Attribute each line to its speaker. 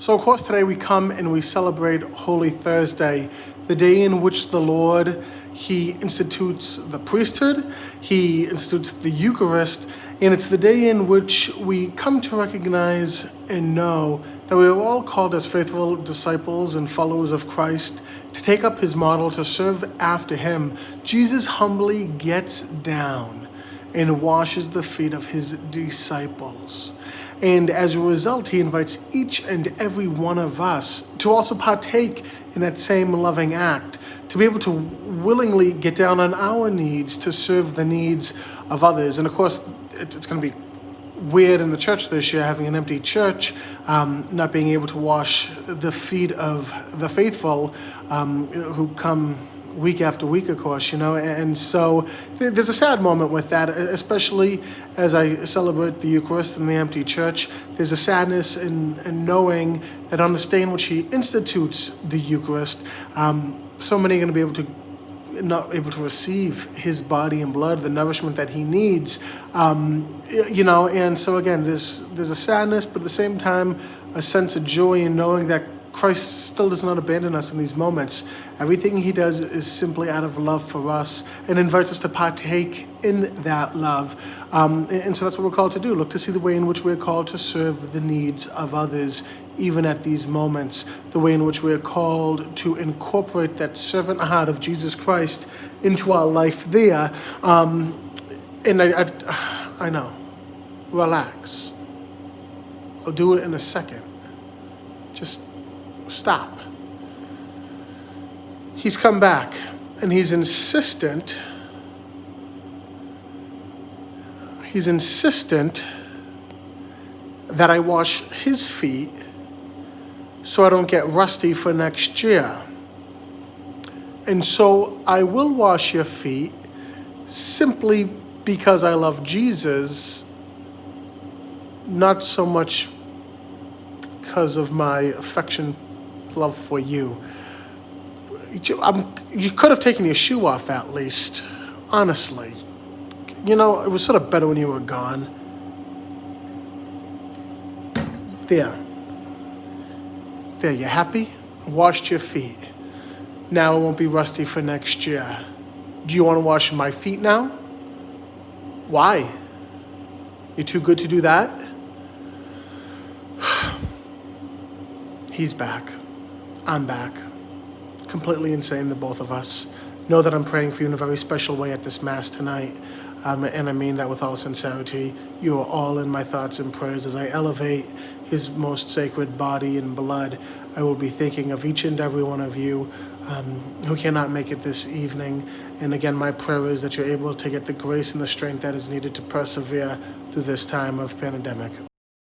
Speaker 1: So, of course, today we come and we celebrate Holy Thursday, the day in which the Lord, He institutes the priesthood, He institutes the Eucharist, and it's the day in which we come to recognize and know that we are all called as faithful disciples and followers of Christ to take up His model, to serve after Him. Jesus humbly gets down and washes the feet of His disciples. And as a result, He invites each and every one of us to also partake in that same loving act, to be able to willingly get down on our needs to serve the needs of others. And of course, it's going to be weird in the church this year, having an empty church, not being able to wash the feet of the faithful who come week after week, of course, and so there's a sad moment with that, especially as I celebrate the Eucharist in the empty church. There's a sadness in knowing that on the day in which He institutes the Eucharist, so many are going to be not able to receive His body and blood, the nourishment that He needs, and so again, there's a sadness, but at the same time, a sense of joy in knowing that Christ still does not abandon us in these moments. Everything He does is simply out of love for us and invites us to partake in that love. And so that's what we're called to do. Look to see the way in which we're called to serve the needs of others, even at these moments. The way in which we're called to incorporate that servant heart of Jesus Christ into our life there. And I know. Relax. I'll do it in a second. Just stop. He's come back and He's insistent. He's insistent that I wash His feet so I don't get rusty for next year. And so I will wash your feet simply because I love Jesus, not so much because of my affection, love for you. You could have taken your shoe off at least, honestly. It was sort of better when you were gone. There, you happy? Washed your feet. Now it won't be rusty for next year. Do you want to wash my feet now? Why? You too good to do that? He's back. I'm back. Completely insane, the both of us. Know that I'm praying for you in a very special way at this Mass tonight. And I mean that with all sincerity. You are all in my thoughts and prayers as I elevate His most sacred body and blood. I will be thinking of each and every one of you who cannot make it this evening. And again, my prayer is that you're able to get the grace and the strength that is needed to persevere through this time of pandemic.